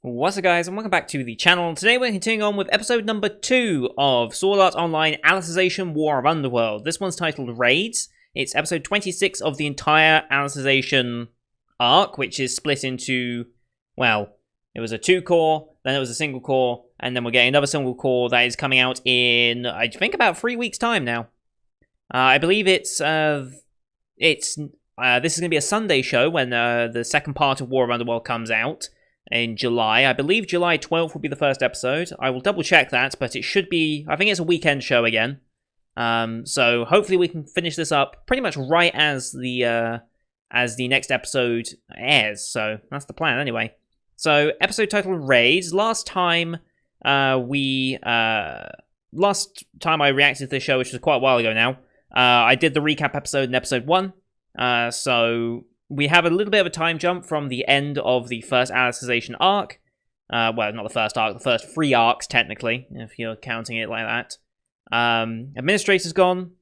What's up guys, and welcome back to the channel. Today we're continuing on with episode number 2 of Sword Art Online Alicization War of Underworld. This one's titled Raids. It's episode 26 of the entire Alicization arc, which is split into, well, it was a 2-core, then it was a single core, and then we're getting another single core that is coming out in, I think, about 3 weeks' time now. I believe this is going to be a Sunday show when the second part of War of Underworld comes out in July. I believe July 12th will be the first episode. I will double check that, but it should be, I think it's a weekend show again. So hopefully we can finish this up pretty much right as the next episode airs. So that's the plan anyway. So episode titled Raids. Last time I reacted to the show, which was quite a while ago now, I did the recap episode in episode 1. So we have a little bit of a time jump from the end of the first Alicization arc. Well, not the first arc, the first 3 arcs, technically, if you're counting it like that. Administrator's gone.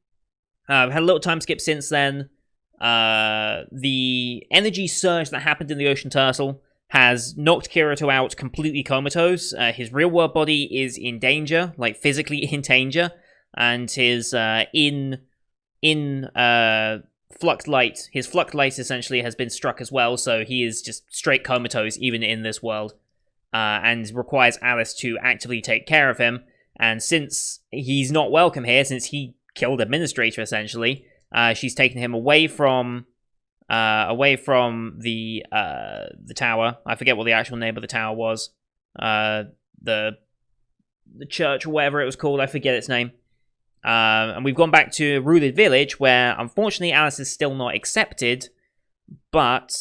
We've had a little time skip since then. The energy surge that happened in the Ocean Turtle has knocked Kirito out completely comatose. His real-world body is in danger, like physically in danger, and his Flux light. His flux light essentially has been struck as well, so he is just straight comatose even in this world, and requires Alice to actively take care of him. And since he's not welcome here, since he killed Administrator essentially, she's taken him away from the tower. I forget what the actual name of the tower was. The church or whatever it was called. I forget its name. And we've gone back to Ruled Village, where unfortunately Alice is still not accepted, but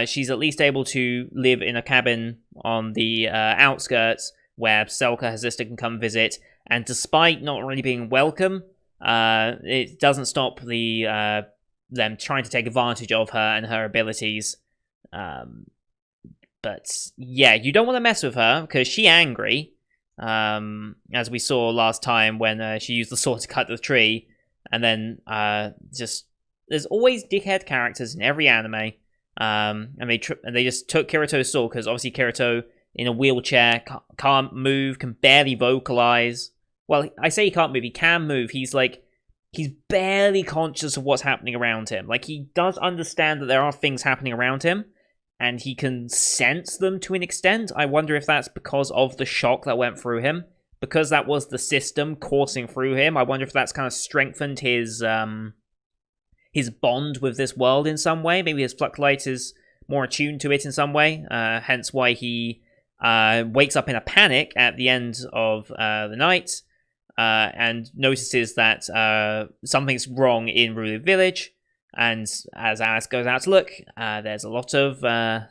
she's at least able to live in a cabin on the outskirts where Selka, her sister, can come visit. And despite not really being welcome, it doesn't stop them trying to take advantage of her and her abilities. But yeah, you don't want to mess with her because she's angry. As we saw last time when she used the sword to cut the tree, and then there's always dickhead characters in every anime, and they just took Kirito's sword because obviously Kirito in a wheelchair can't move, can barely vocalize. Well, I say he can't move, he can move. He's barely conscious of what's happening around him. Like, he does understand that there are things happening around him, and he can sense them to an extent. I wonder if that's because of the shock that went through him. Because that was the system coursing through him, I wonder if that's kind of strengthened his bond with this world in some way. Maybe his flux light is more attuned to it in some way. Hence why he wakes up in a panic at the end of the night and notices that something's wrong in Rulu Village. And as Alice goes out to look, there's a lot of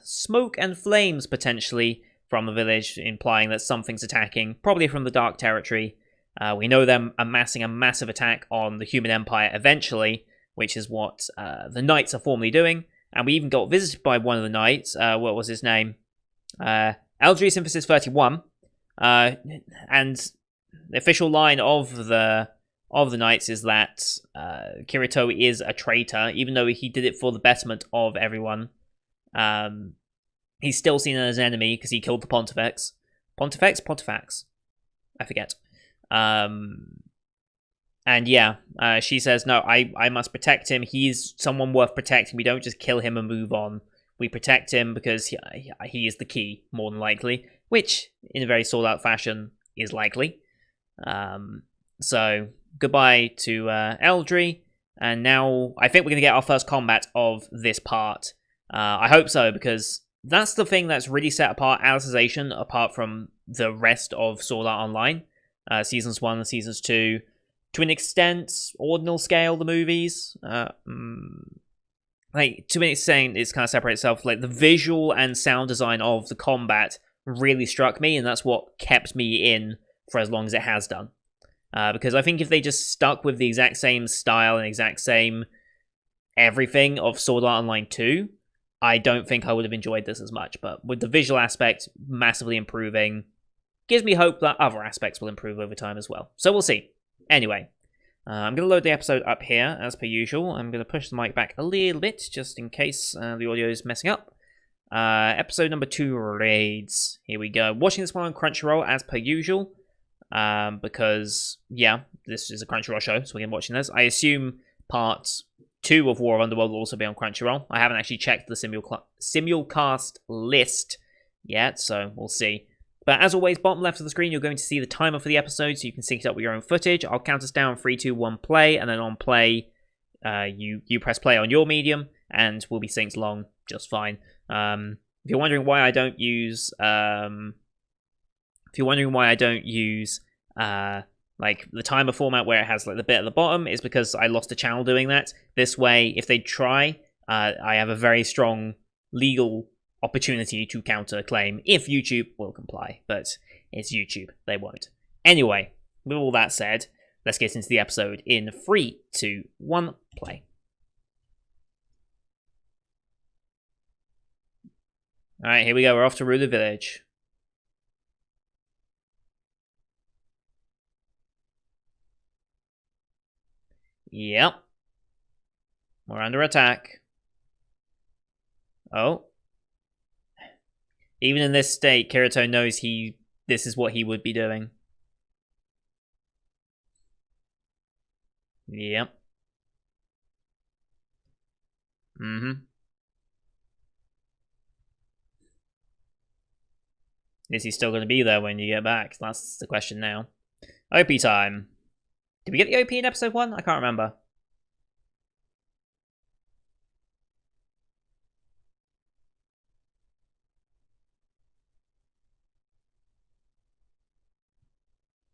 smoke and flames, potentially, from the village, implying that something's attacking, probably from the Dark Territory. We know them amassing a massive attack on the Human Empire eventually, which is what the Knights are formally doing. And we even got visited by one of the Knights. What was his name? Eldry Synthesis 31. And the official line of the Knights is that Kirito is a traitor, even though he did it for the betterment of everyone. He's still seen as an enemy because he killed the Pontifex. Pontifax? I forget. And yeah, she says, no, I must protect him. He's someone worth protecting. We don't just kill him and move on. We protect him because he is the key, more than likely. Which, in a very sold-out fashion, is likely. So goodbye to Eldry, and now I think we're going to get our first combat of this part. I hope so, because that's the thing that's really set apart Alicization, apart from the rest of Sword Art Online. Seasons 1 and Seasons 2, to an extent, ordinal scale, the movies. Like, to an extent, it's kind of separated itself. Like, the visual and sound design of the combat really struck me, and that's what kept me in for as long as it has done. Because I think if they just stuck with the exact same style and exact same everything of Sword Art Online 2, I don't think I would have enjoyed this as much. But with the visual aspect massively improving, gives me hope that other aspects will improve over time as well. So we'll see. Anyway, I'm going to load the episode up here, as per usual. I'm going to push the mic back a little bit, just in case the audio is messing up. Episode number 2, Raids. Here we go. Watching this one on Crunchyroll as per usual. Because, yeah, this is a Crunchyroll show, so we're watching this. I assume part 2 of War of Underworld will also be on Crunchyroll. I haven't actually checked the simulcast list yet, so we'll see. But as always, bottom left of the screen, you're going to see the timer for the episode, so you can sync it up with your own footage. I'll count us down, 3, 2, 1, play, and then on play, you press play on your medium, and we'll be synced along just fine. If you're wondering why I don't use, like the timer format where it has like the bit at the bottom, is because I lost a channel doing that. This way, if they try, I have a very strong legal opportunity to counter-claim if YouTube will comply, but it's YouTube, they won't. Anyway, with all that said, let's get into the episode in 3, 2, 1, play. Alright, here we go, we're off to rule the village. Yep. We're under attack. Oh. Even in this state, Kirito knows this is what he would be doing. Yep. Is he still going to be there when you get back? That's the question now. OP time. Did we get the OP in episode 1? I can't remember.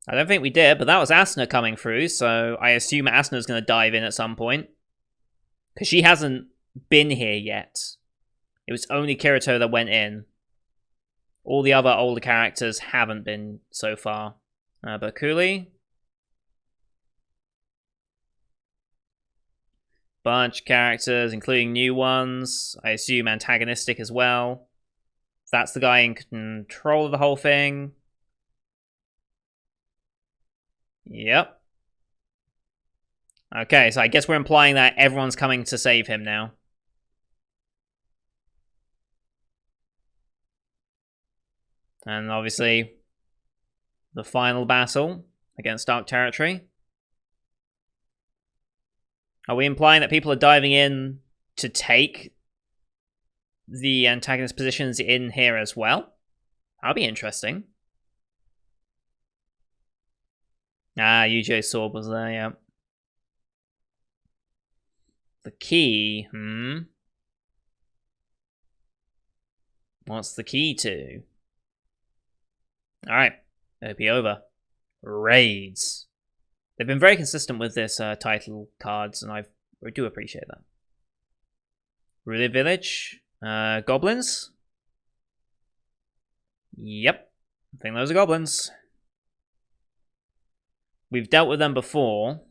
I don't think we did, but that was Asuna coming through, so I assume Asuna's going to dive in at some point. Because she hasn't been here yet. It was only Kirito that went in. All the other older characters haven't been so far. But Kuli? Bunch of characters, including new ones. I assume antagonistic as well. That's the guy in control of the whole thing. Yep. Okay, so I guess we're implying that everyone's coming to save him now. And obviously, the final battle against Dark Territory. Are we implying that people are diving in to take the antagonist positions in here as well? That'll be interesting. Ah, UJ's sword was there, yeah. The key, What's the key to? Alright, it'll be over. Raids. They've been very consistent with this title cards, and I do appreciate that. Ruler Village. Goblins? Yep. I think those are goblins. We've dealt with them before.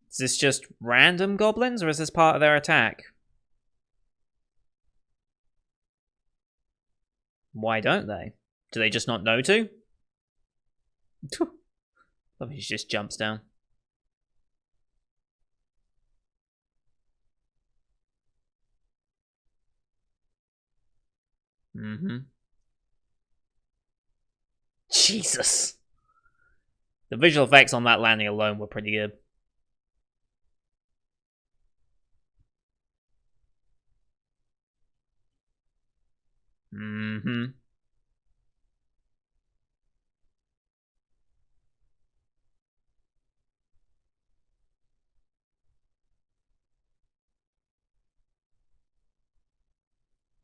Is this just random goblins, or is this part of their attack? Why don't they? Do they just not know to? Love he just jumps down. Jesus. The visual effects on that landing alone were pretty good.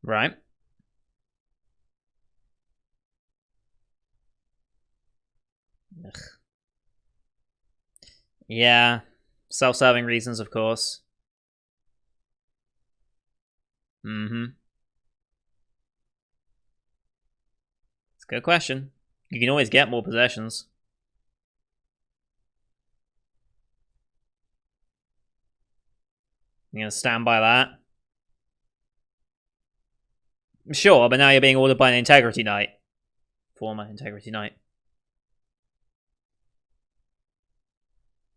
Right. Ugh. Yeah. Self-serving reasons, of course. It's a good question. You can always get more possessions. You gonna stand by that? Sure, but now you're being ordered by an Integrity Knight. Former Integrity Knight.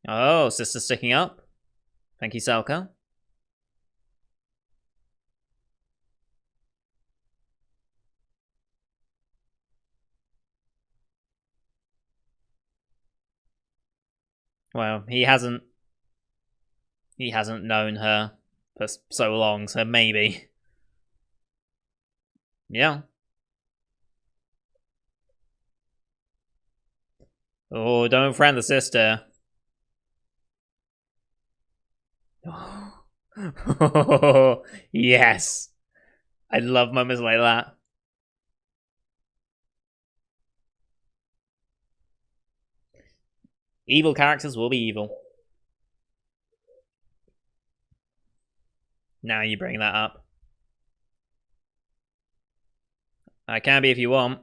Oh, sister sticking up. Thank you, Selka. Well, he hasn't known her for so long, so maybe. Yeah. Oh, don't friend the sister. Yes. I love moments like that. Evil characters will be evil. Now you bring that up. I can be if you want.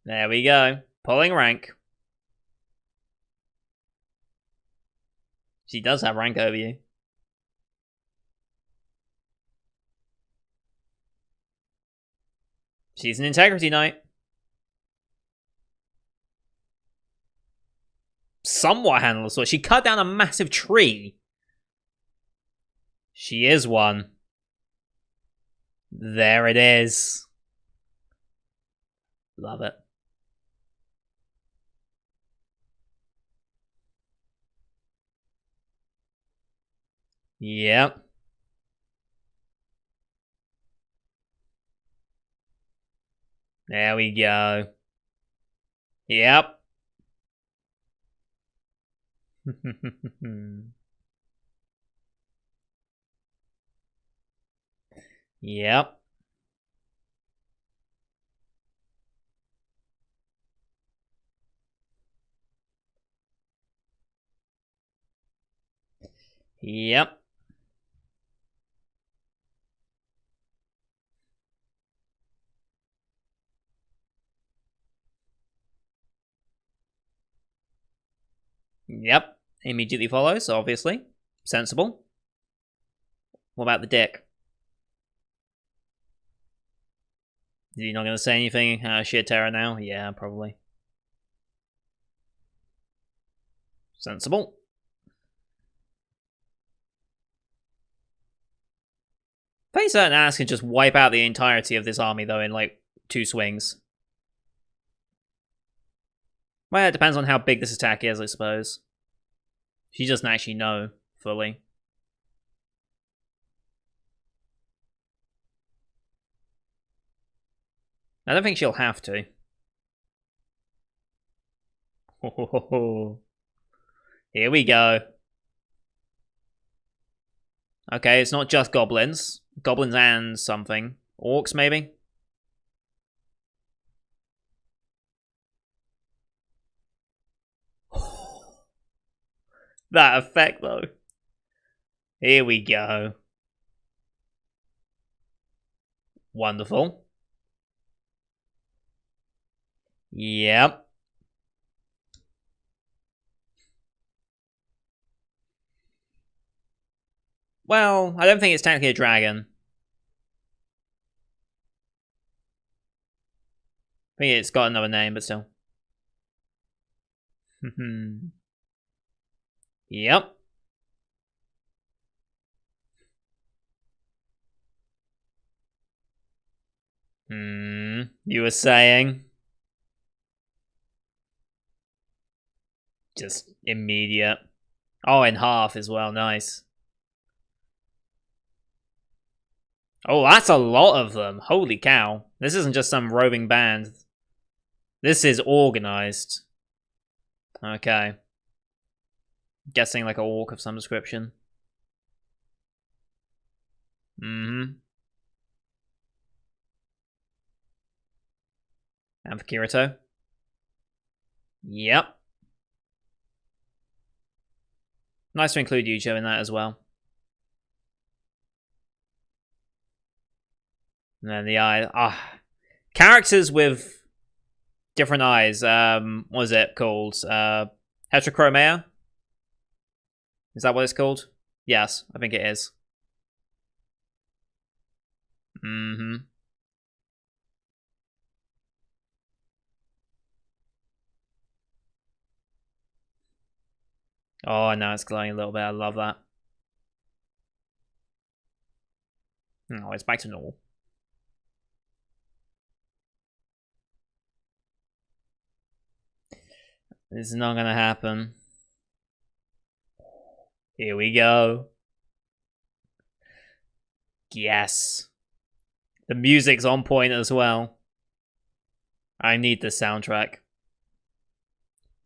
There we go. Pulling rank. She does have rank over you. She's an integrity knight. Somewhat handle the sword. She cut down a massive tree. She is one. There it is. Love it. Yep. There we go. Yep. Yep. Yep. Yep. Immediately follows, obviously. Sensible. What about the dick? Is he not going to say anything? Sheer terror now? Yeah, probably. Sensible. Pretty certain Ass can just wipe out the entirety of this army, though, in like 2 swings. Well, it depends on how big this attack is, I suppose. She doesn't actually know fully. I don't think she'll have to. Here we go. Okay, it's not just goblins. Goblins and something. Orcs, maybe? That effect, though. Here we go. Wonderful. Yep. Well, I don't think it's technically a dragon. I think it's got another name, but still. Yep. You were saying? Just immediate. Oh, in half as well, nice. Oh, that's a lot of them. Holy cow. This isn't just some roving band. This is organized. Okay. Guessing like a orc of some description. And for Kirito. Yep. Nice to include Yujo in that as well. And then the eye. Characters with different eyes. What is it called? Heterochromia? Is that what it's called? Yes, I think it is. Oh, now it's glowing a little bit. I love that. Oh, it's back to normal. It's not gonna happen. Here we go. Yes. The music's on point as well. I need the soundtrack.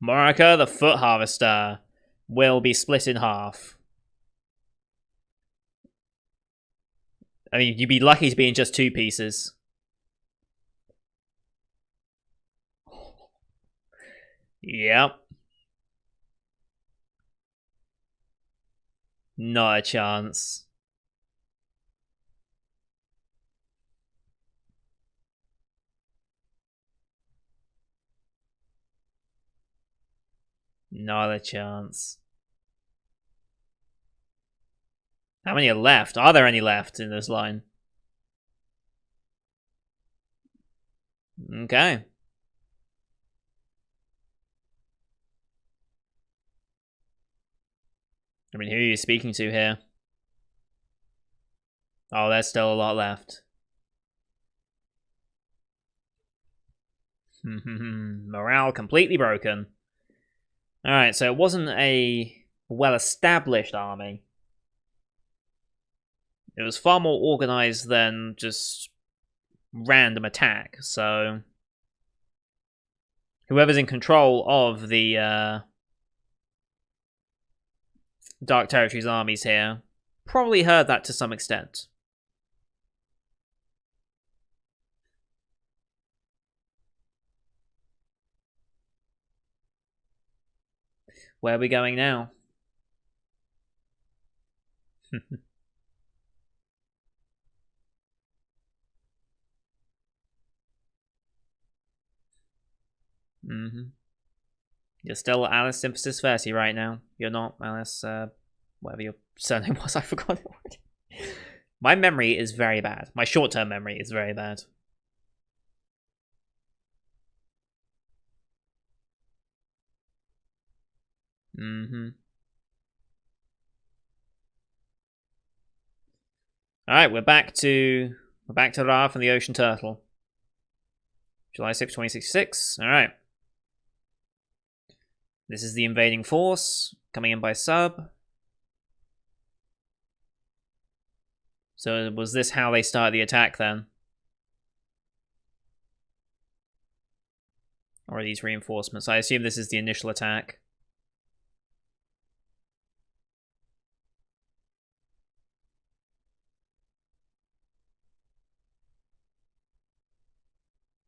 Morika, the Foot Harvester, will be split in half. I mean, you'd be lucky to be in just 2 pieces. Yep. Not a chance. Not a chance. How many are left? Are there any left in this line? Okay. I mean, who are you speaking to here? Oh, there's still a lot left. Morale completely broken. Alright, so it wasn't a well-established army. It was far more organized than just random attack, so whoever's in control of the Dark Territories armies here probably heard that to some extent. Where are we going now? You're still Alice Synthesis 30 right now. You're not Alice, whatever your surname was, I forgot it already. My memory is very bad. My short-term memory is very bad. Alright, we're back to Ra from the Ocean Turtle. July 6, 2066. Alright. This is the invading force, coming in by sub. So was this how they started the attack then? Or are these reinforcements? I assume this is the initial attack.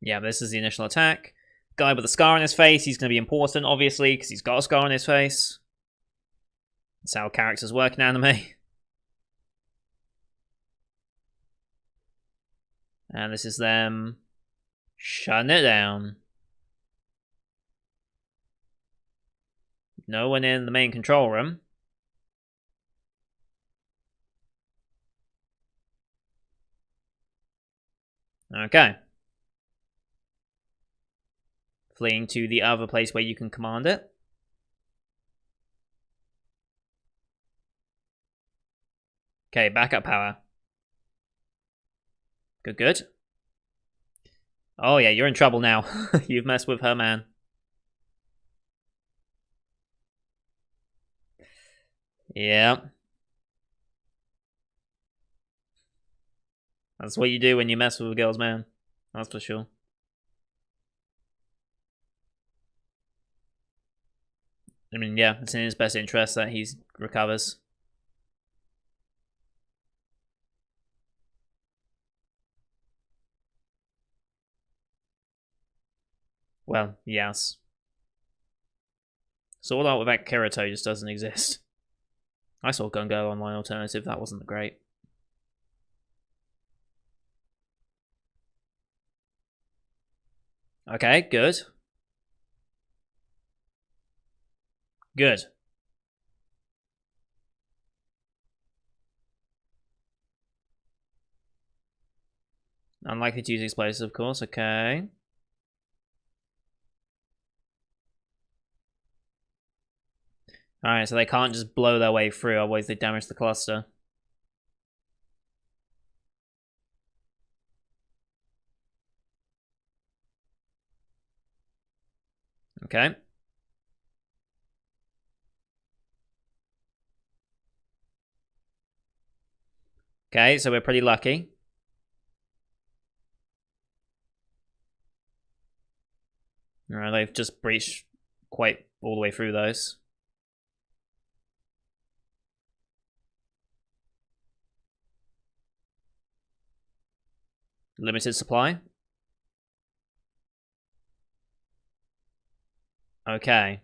Yeah, this is the initial attack. Guy with a scar on his face, he's going to be important, obviously, because he's got a scar on his face. That's how characters work in anime. And this is them shutting it down. No one in the main control room. Okay. Fleeing to the other place where you can command it. Okay, backup power. Good, good. Oh yeah, you're in trouble now. You've messed with her, man. Yeah. That's what you do when you mess with a girl's man. That's for sure. I mean, yeah, it's in his best interest that he recovers. Well, yes. Sword Art without Kirito just doesn't exist. I saw Gungo Online Alternative, that wasn't great. Okay, good. Good. Unlikely to use explosives, of course, okay. Alright, so they can't just blow their way through, otherwise they damage the cluster. Okay. Okay, so we're pretty lucky. Alright, they've just breached quite all the way through those. Limited supply. Okay.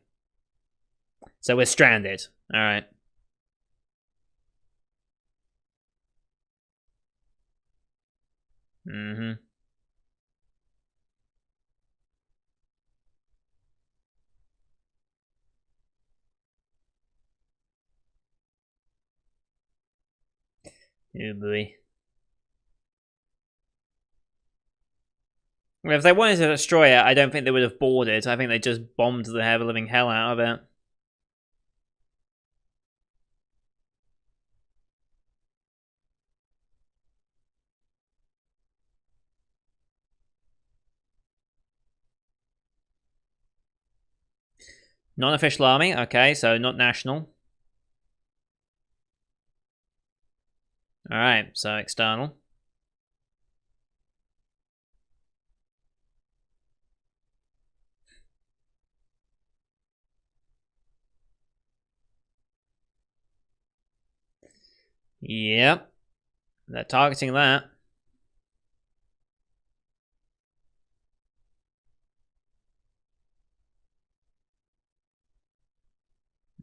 So we're stranded. Alright. Mm-hmm. Oh boy. If they wanted to destroy it, I don't think they would have boarded. I think they just bombed the living hell out of it. Non-official army. Okay, so not national. Alright, so external. Yep. They're targeting that.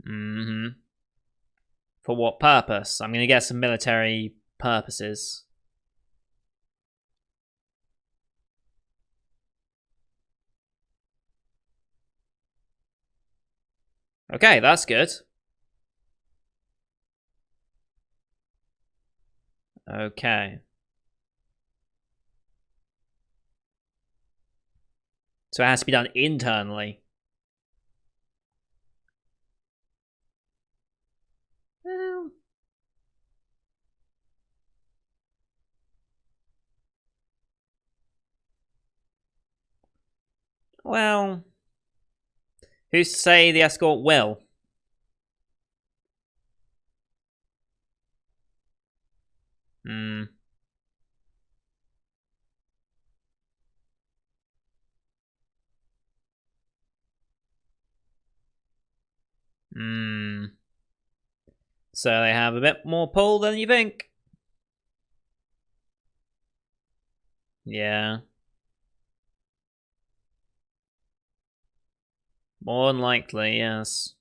Mm-hmm. For what purpose? I'm gonna guess some military purposes. Okay, that's good. Okay. So it has to be done internally. Well, who's to say the escort will? Hmm. Hmm. So they have a bit more pull than you think. Yeah. More than likely, yes.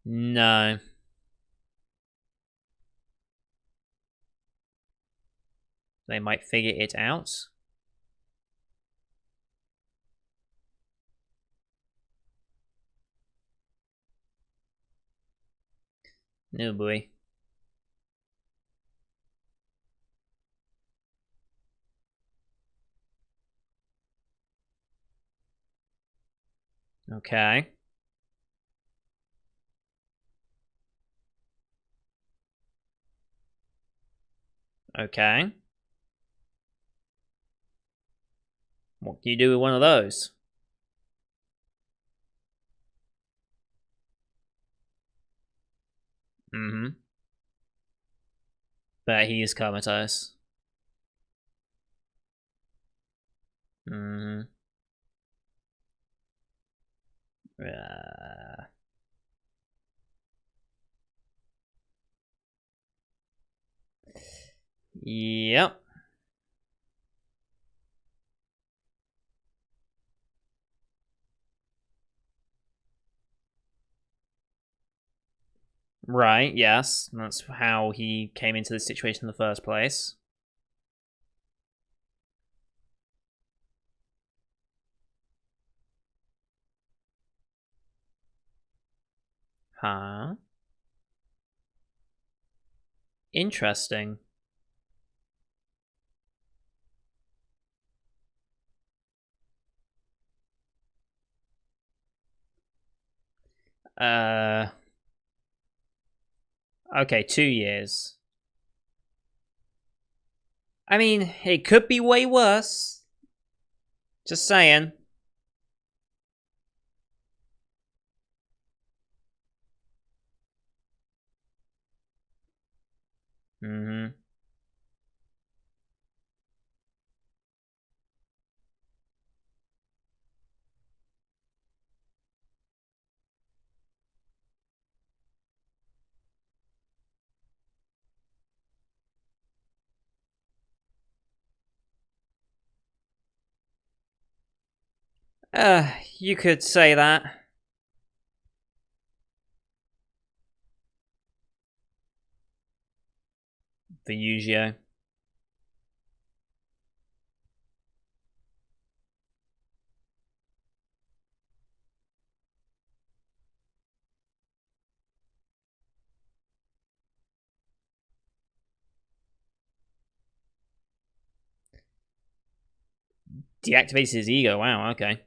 No. They might figure it out. Oh boy. Okay. Okay. What do you do with one of those? Mm-hmm. But he is comatose. Mm-hmm. Yep. Right, yes. That's how he came into this situation in the first place. Huh? Interesting. Uh, okay, 2 years. I mean, it could be way worse. Just saying. Mm-hmm. You could say that. For Yu-Gi-Oh. Deactivates his ego. Wow, okay.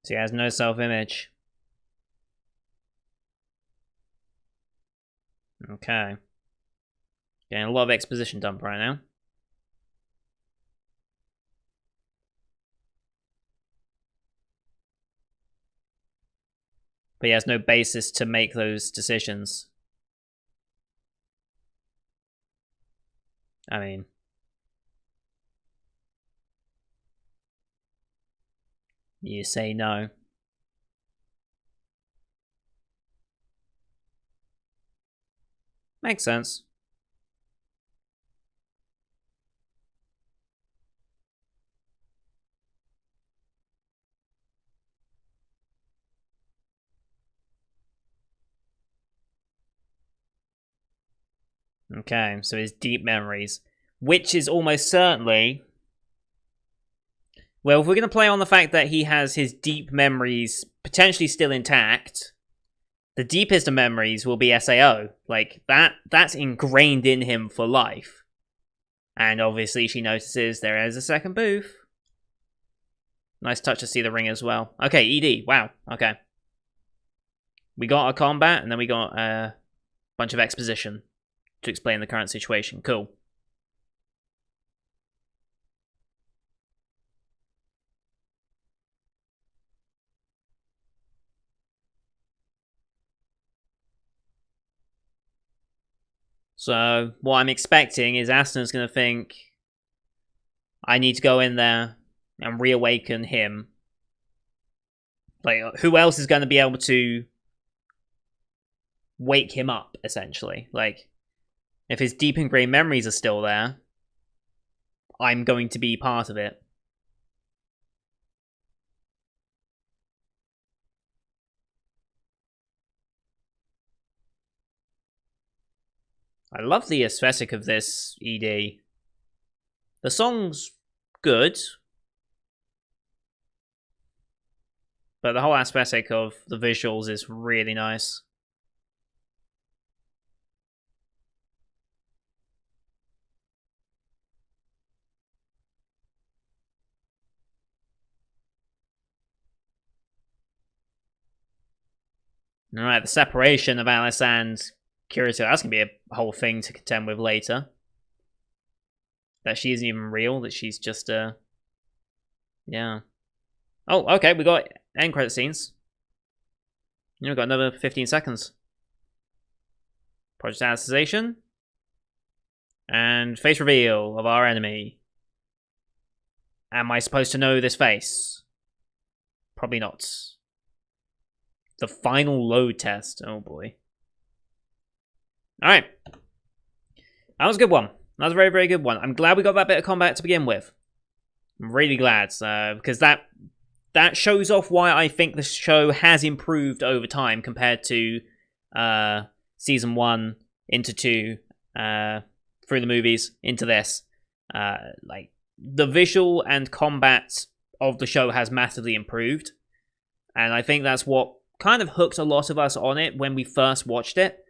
So he has no self-image. Okay. Getting a lot of exposition dump right now. But he has no basis to make those decisions. I mean, you say no. Makes sense. Okay, so his deep memories. Which is almost certainly... Well, if we're going to play on the fact that he has his deep memories potentially still intact, the deepest of memories will be SAO. Like, that's ingrained in him for life. And obviously she notices there is a second booth. Nice touch to see the ring as well. Okay, ED. Wow. Okay. We got a combat, and then we got a bunch of exposition to explain the current situation. Cool. So, what I'm expecting is Aston's going to think, I need to go in there and reawaken him. Like, who else is going to be able to wake him up, essentially? Like, if his deep ingrained memories are still there, I'm going to be part of it. I love the aesthetic of this ED. The song's good, but the whole aesthetic of the visuals is really nice. Alright, the separation of Alice and Kirito, that's going to be a whole thing to contend with later. That she isn't even real, that she's just yeah. Oh, okay, we got end credit scenes. We've got another 15 seconds. Project Alicization. And face reveal of our enemy. Am I supposed to know this face? Probably not. The final load test. Oh boy. Alright. That was a good one. That was a very, very good one. I'm glad we got that bit of combat to begin with. I'm really glad, because that shows off why I think the show has improved over time compared to season 1 into 2, through the movies into this. Like, the visual and combat of the show has massively improved, and I think that's what kind of hooked a lot of us on it when we first watched it.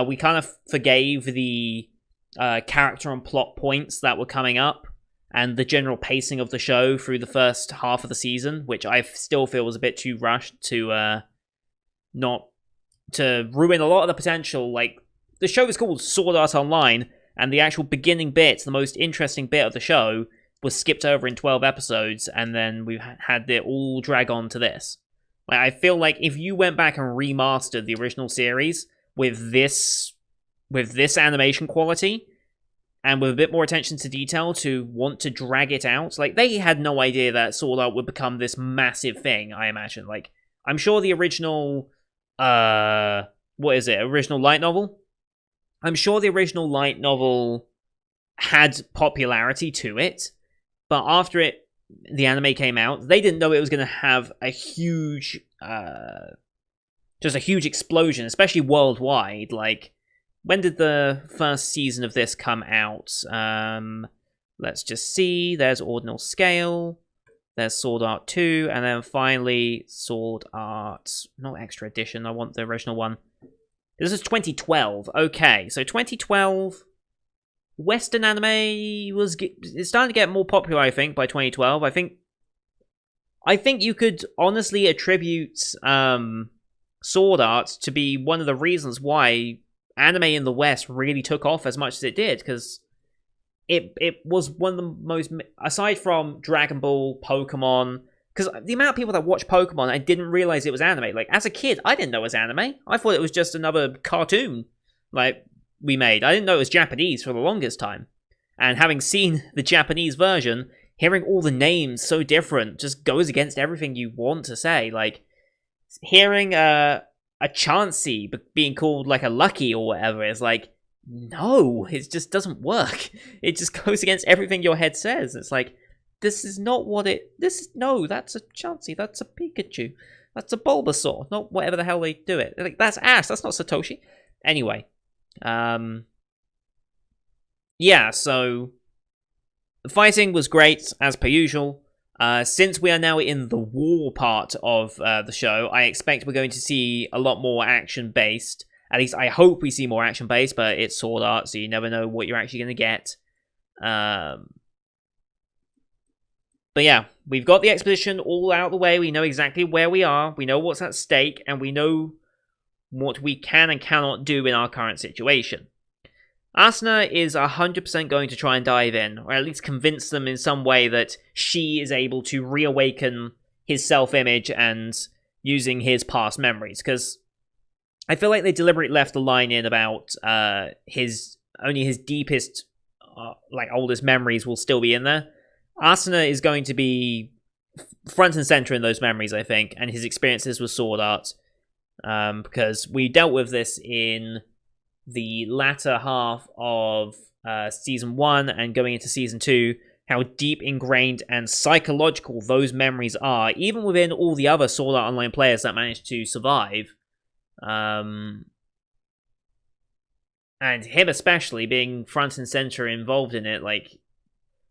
We kind of forgave the character and plot points that were coming up, and the general pacing of the show through the first half of the season, which I still feel was a bit too rushed to not to ruin a lot of the potential, like the show is called Sword Art Online, and the actual beginning bit, the most interesting bit of the show, was skipped over in 12 episodes, and then we've had it all drag on to this. Like, I feel like if you went back and remastered the original series with this animation quality, and with a bit more attention to detail to want to drag it out, like, they had no idea that Sword Art would become this massive thing, I imagine. Like, I'm sure the original, original light novel? I'm sure the original light novel had popularity to it, but after the anime came out, they didn't know it was going to have a huge, just a huge explosion, especially worldwide. Like, when did the first season of this come out? Let's just see. There's Ordinal Scale. There's Sword Art 2. And then finally, Sword Art... Not Extra Edition. I want the original one. This is 2012. Okay, so 2012... Western anime it's starting to get more popular, I think, by 2012. I think you could honestly attribute Sword Art to be one of the reasons why anime in the West really took off as much as it did, because it was one of the most, aside from Dragon Ball, Pokemon, because the amount of people that watch Pokemon, I didn't realize it was anime. Like, as a kid, I didn't know it was anime. I thought it was just another cartoon, like, we made. I didn't know it was Japanese for the longest time. And having seen the Japanese version, hearing all the names so different just goes against everything you want to say. Like, hearing a Chansey being called like a Lucky or whatever is like, no, it just doesn't work. It just goes against everything your head says. It's like, this is not what it... No, that's a Chansey, that's a Pikachu, that's a Bulbasaur, not whatever the hell they do it. Like, that's Ash, that's not Satoshi. Anyway, yeah, so the fighting was great, as per usual. Since we are now in the war part of the show, I expect we're going to see a lot more action-based. At least I hope we see more action-based, but it's Sword Art, so you never know what you're actually going to get. But yeah, we've got the exposition all out of the way. We know exactly where we are. We know what's at stake, and we know what we can and cannot do in our current situation. Asuna is 100% going to try and dive in, or at least convince them in some way that she is able to reawaken his self-image and using his past memories, because I feel like they deliberately left the line in about only his deepest, oldest memories will still be in there. Asuna is going to be front and center in those memories, I think, and his experiences with Sword Art, because we dealt with this in the latter half of Season 1 and going into Season 2, how deep ingrained and psychological those memories are, even within all the other Sword Art Online players that managed to survive. And him especially, being front and center involved in it, like,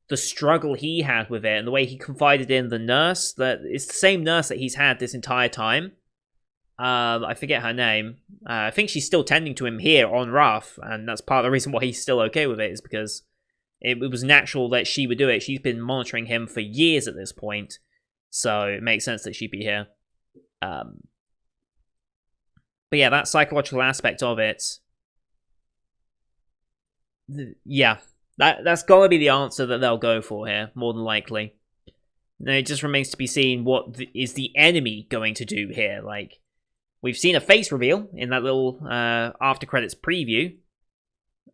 the struggle he had with it, and the way he confided in the nurse, that it's the same nurse that he's had this entire time. I forget her name. I think she's still tending to him here on Wrath, and that's part of the reason why he's still okay with it, is because it was natural that she would do it. She's been monitoring him for years at this point, so it makes sense that she'd be here. But yeah, that psychological aspect of it, yeah, that's got to be the answer that they'll go for here, more than likely. Now, it just remains to be seen what is the enemy going to do here. Like, we've seen a face reveal in that little after credits preview,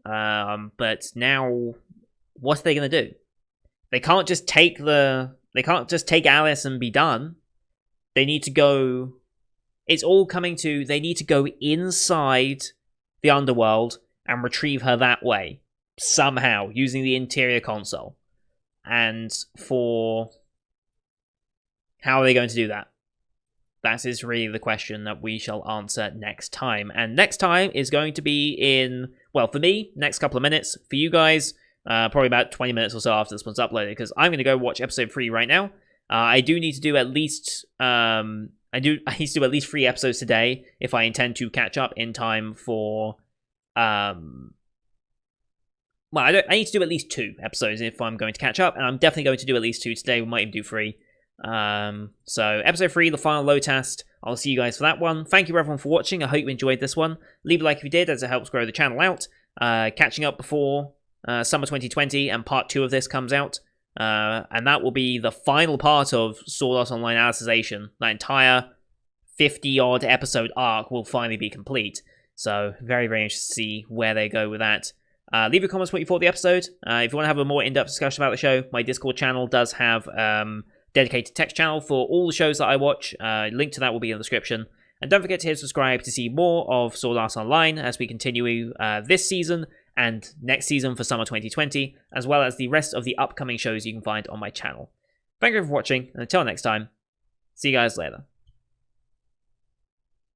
but now what are they going to do? They can't just take Alice and be done. They need to go. It's all coming to. They need to go inside the Underworld and retrieve her that way, somehow, using the interior console. And for how are they going to do that? That is really the question that we shall answer next time. And next time is going to be in, well, for me, next couple of minutes. For you guys, probably about 20 minutes or so after this one's uploaded, because I'm going to go watch episode 3 right now. I do need to do at least, I need to do at least 3 episodes today if I intend to catch up in time for, well, I need to do at least 2 episodes if I'm going to catch up, and I'm definitely going to do at least 2 today. We might even do 3. So episode 3, the final load test. I'll see you guys for that one. Thank you everyone for watching. I hope you enjoyed this one. Leave a like if you did, as it helps grow the channel out. Catching up before summer 2020, and part 2 of this comes out. And that will be the final part of Sword Art Online Alicization. That entire 50-odd episode arc will finally be complete. So, very, very interested to see where they go with that. Leave your comments what you thought of the episode. If you want to have a more in-depth discussion about the show, my Discord channel does have dedicated text channel for all the shows that I watch. Link to that will be in the description. And don't forget to hit subscribe to see more of Sword Art Online as we continue this season and next season for summer 2020, as well as the rest of the upcoming shows you can find on my channel. Thank you for watching, and until next time, see you guys later.